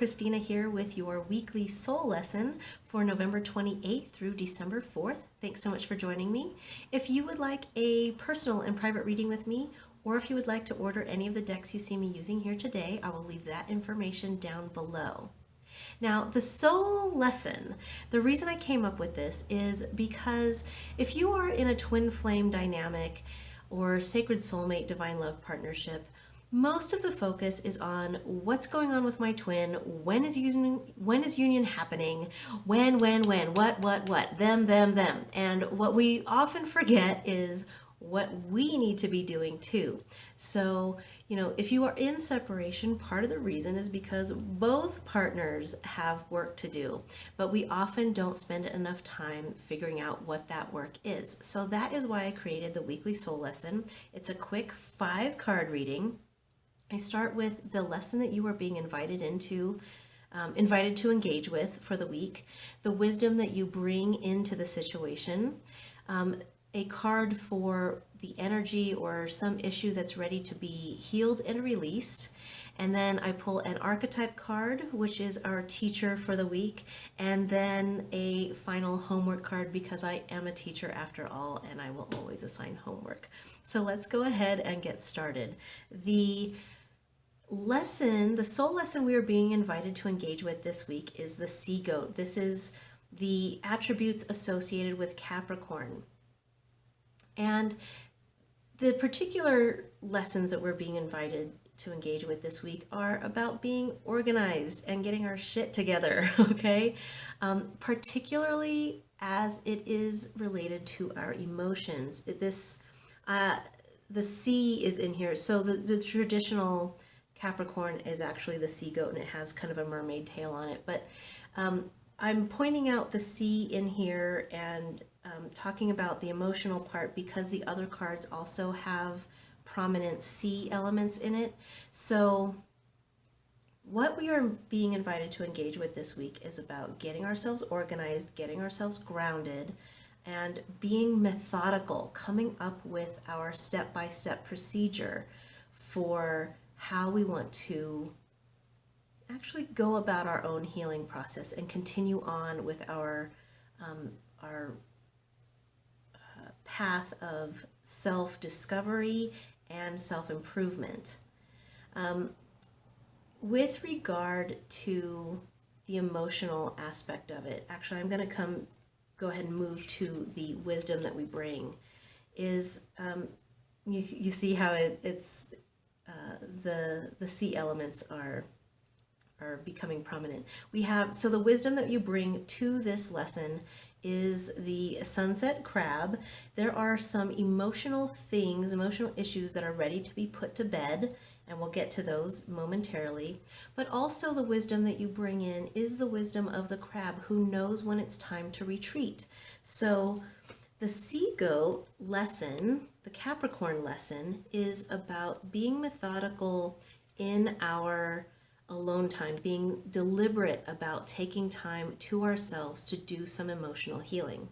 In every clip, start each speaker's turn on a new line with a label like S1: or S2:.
S1: Kristina here with your weekly soul lesson for November 28th through December 4th. Thanks so much for joining me. If you would like a personal and private reading with me, or if you would like to order any of the decks you see me using here today, I will leave that information down below. Now, the soul lesson, the reason I came up with this is because if you are in a twin flame dynamic or sacred soulmate divine love partnership, most of the focus is on what's going on with my twin, when is union happening, when, what, them. And what we often forget is what we need to be doing too. So, if you are in separation, part of the reason is because both partners have work to do, but we often don't spend enough time figuring out what that work is. So that is why I created the weekly soul lesson. It's a quick 5-card reading. I start with the lesson that you are being invited to engage with for the week, the wisdom that you bring into the situation, a card for the energy or some issue that's ready to be healed and released. And then I pull an archetype card, which is our teacher for the week, and then a final homework card because I am a teacher after all, and I will always assign homework. So let's go ahead and get started. The soul lesson we are being invited to engage with this week is the sea goat. This is the attributes associated with Capricorn. And the particular lessons that we're being invited to engage with this week are about being organized and getting our shit together, okay? Particularly as it is related to our emotions. The sea is in here. So the traditional Capricorn is actually the sea goat, and it has kind of a mermaid tail on it. But I'm pointing out the sea in here and talking about the emotional part because the other cards also have prominent sea elements in it. So what we are being invited to engage with this week is about getting ourselves organized, getting ourselves grounded, and being methodical, coming up with our step-by-step procedure for how we want to actually go about our own healing process and continue on with our path of self-discovery and self-improvement. With regard to the emotional aspect of it, actually I'm going to go ahead and move to the wisdom that we bring. Is you see how it's the sea elements are becoming prominent. So the wisdom that you bring to this lesson is the sunset crab. There are some emotional issues that are ready to be put to bed, and we'll get to those momentarily. But also the wisdom that you bring in is the wisdom of the crab who knows when it's time to retreat. So the sea goat lesson, the Capricorn lesson, is about being methodical in our alone time, being deliberate about taking time to ourselves to do some emotional healing.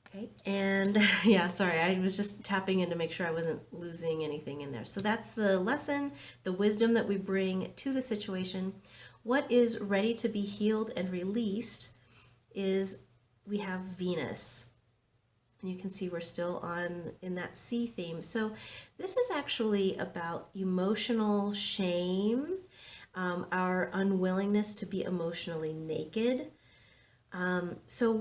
S1: Okay, and yeah, sorry, I was just tapping in to make sure I wasn't losing anything in there. So that's the lesson, the wisdom that we bring to the situation. What is ready to be healed and released is we have Venus. And you can see we're still in that sea theme. So this is actually about emotional shame, our unwillingness to be emotionally naked. So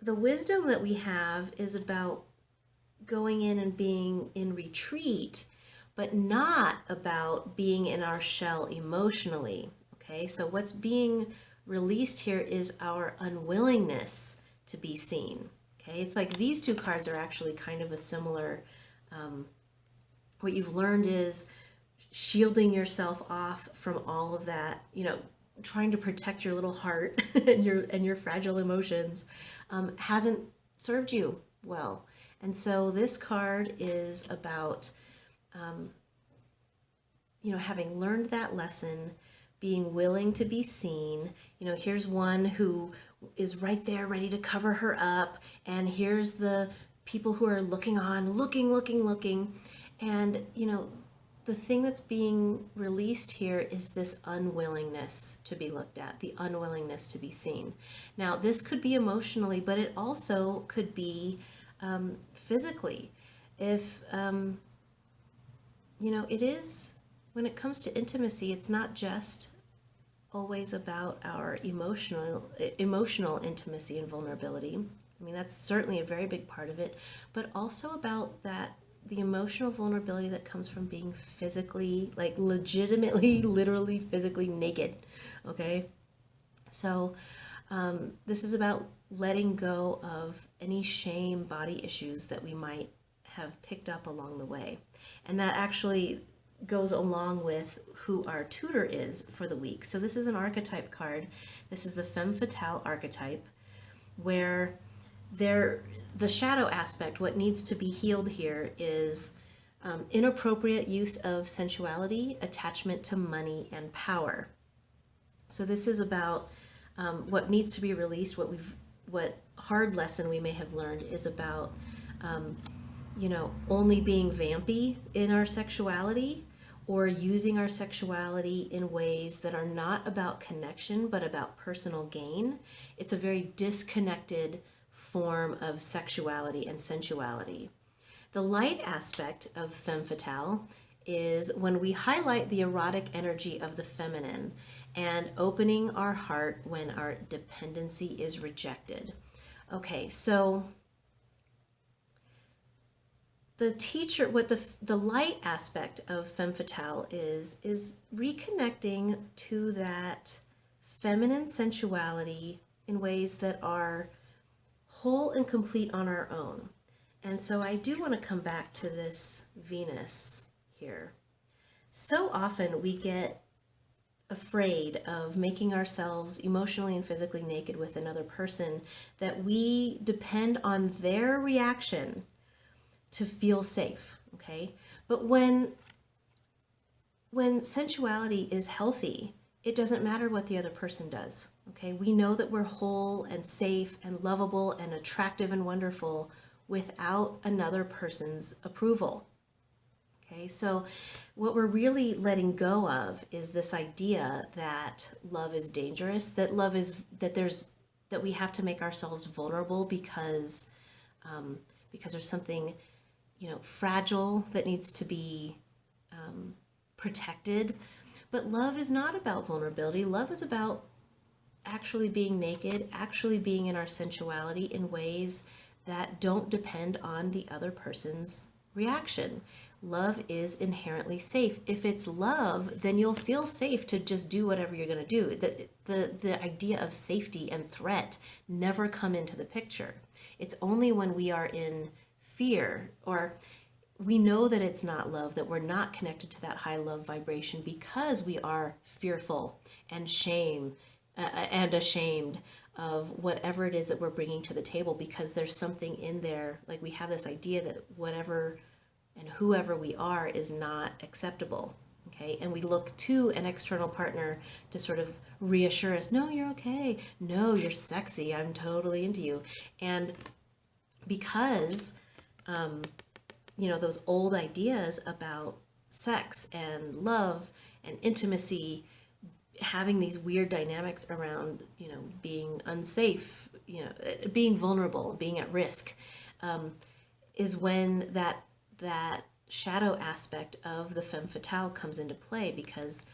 S1: the wisdom that we have is about going in and being in retreat, but not about being in our shell emotionally. Okay, so what's being released here is our unwillingness to be seen. Okay, it's like these two cards are actually kind of a similar, what you've learned is shielding yourself off from all of that, trying to protect your little heart and your fragile emotions hasn't served you well. And so this card is about, having learned that lesson, being willing to be seen. Here's one who is right there ready to cover her up, and here's the people who are looking on, looking, And, the thing that's being released here is this unwillingness to be looked at, the unwillingness to be seen. Now, this could be emotionally, but it also could be physically. If, it is, when it comes to intimacy, it's not just always about our emotional intimacy and vulnerability. I mean, that's certainly a very big part of it, but also about the emotional vulnerability that comes from being physically, like legitimately, literally, physically naked. Okay? So this is about letting go of any shame, body issues that we might have picked up along the way. And that actually goes along with who our tutor is for the week. So this is an archetype card. This is the Femme Fatale archetype, where the shadow aspect, what needs to be healed here is inappropriate use of sensuality, attachment to money, and power. So this is about what needs to be released, what hard lesson we may have learned is about only being vampy in our sexuality, or using our sexuality in ways that are not about connection but about personal gain. It's a very disconnected form of sexuality and sensuality. The light aspect of femme fatale is when we highlight the erotic energy of the feminine and opening our heart when our dependency is rejected. Okay, so the teacher, what the light aspect of femme fatale is reconnecting to that feminine sensuality in ways that are whole and complete on our own. And so I do want to come back to this Venus here. So often we get afraid of making ourselves emotionally and physically naked with another person, that we depend on their reaction to feel safe, okay? But when sensuality is healthy, it doesn't matter what the other person does, okay? We know that we're whole and safe and lovable and attractive and wonderful without another person's approval, okay? So what we're really letting go of is this idea that love is dangerous, that we have to make ourselves vulnerable because there's something fragile that needs to be protected. But love is not about vulnerability. Love is about actually being naked, actually being in our sensuality in ways that don't depend on the other person's reaction. Love is inherently safe. If it's love, then you'll feel safe to just do whatever you're going to do. The idea of safety and threat never come into the picture. It's only when we are in fear, or we know that it's not love, that we're not connected to that high love vibration because we are fearful and and ashamed of whatever it is that we're bringing to the table, because there's something in there, like we have this idea that whatever and whoever we are is not acceptable, okay? And we look to an external partner to sort of reassure us, no, you're okay, no, you're sexy, I'm totally into you. And because those old ideas about sex and love and intimacy, having these weird dynamics around, being unsafe, being vulnerable, being at risk, is when that shadow aspect of the femme fatale comes into play, because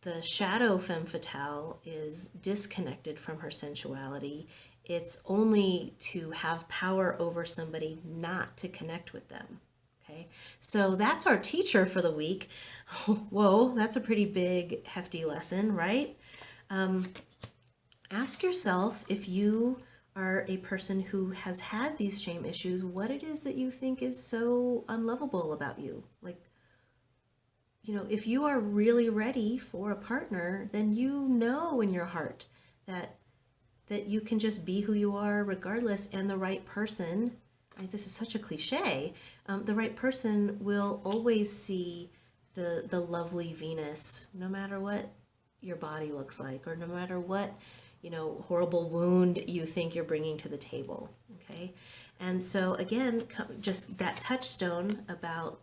S1: the shadow femme fatale is disconnected from her sensuality. It's only to have power over somebody, not to connect with them. Okay, so that's our teacher for the week. Whoa, that's a pretty big, hefty lesson, right? Ask yourself, if you are a person who has had these shame issues, what it is that you think is so unlovable about you. Like, if you are really ready for a partner, then you know in your heart that you can just be who you are regardless, and the right person, this is such a cliche, the right person will always see the lovely Venus, no matter what your body looks like, or no matter what, horrible wound you think you're bringing to the table, okay? Okay. And so again, just that touchstone about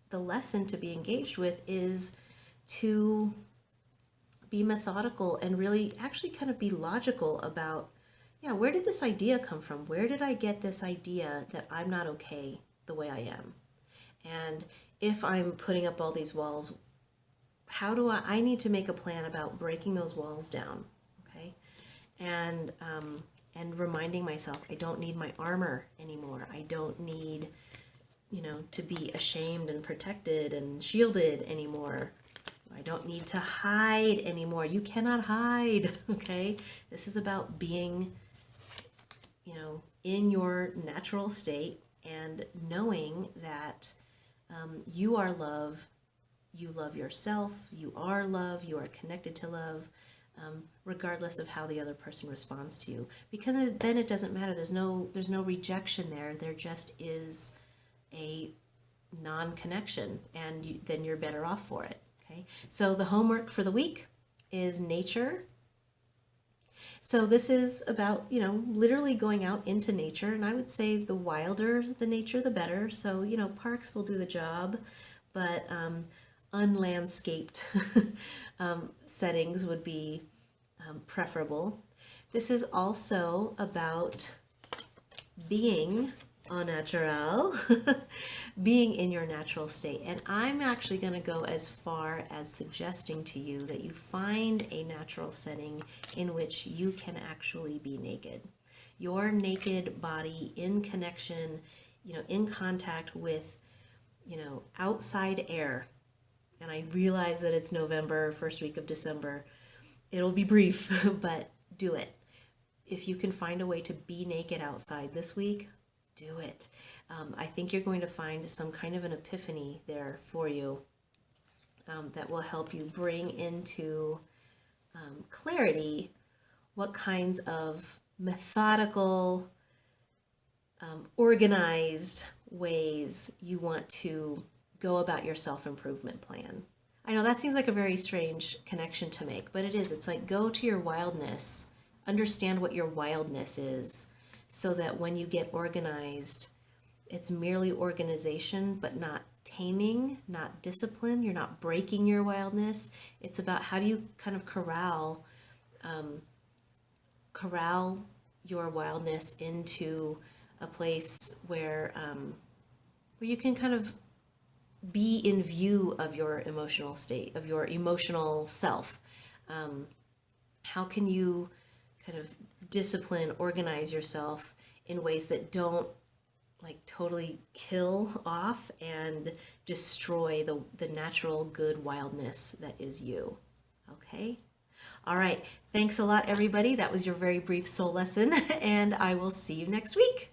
S1: the lesson to be engaged with is to be methodical and really actually kind of be logical about, yeah, where did this idea come from? Where did I get this idea that I'm not okay the way I am? And if I'm putting up all these walls, how do I need to make a plan about breaking those walls down, okay? And reminding myself, I don't need my armor anymore. I don't need, to be ashamed and protected and shielded anymore. I don't need to hide anymore. You cannot hide, okay? This is about being, in your natural state and knowing that you are love, you love yourself, you are love, you are connected to love, regardless of how the other person responds to you. Because then it doesn't matter. There's no rejection there. There just is a non-connection, and then you're better off for it. Okay. So the homework for the week is nature. So this is about, literally going out into nature, and I would say the wilder the nature, the better. So, parks will do the job, but unlandscaped settings would be preferable. This is also about being au naturel, being in your natural state. And I'm actually going to go as far as suggesting to you that you find a natural setting in which you can actually be naked. Your naked body in connection, in contact with, outside air. And I realize that it's November, first week of December. It'll be brief, but do it. If you can find a way to be naked outside this week, do it. I think you're going to find some kind of an epiphany there for you that will help you bring into clarity what kinds of methodical, organized ways you want to go about your self-improvement plan. I know that seems like a very strange connection to make, but it is. It's like, go to your wildness, understand what your wildness is, so that when you get organized, it's merely organization, but not taming, not discipline. You're not breaking your wildness. It's about how do you kind of corral your wildness into a place where you can kind of be in view of your emotional state, of your emotional self. How can you kind of discipline, organize yourself in ways that don't totally kill off and destroy the natural good wildness that is you? Okay? All right. Thanks a lot, everybody. That was your very brief soul lesson, and I will see you next week.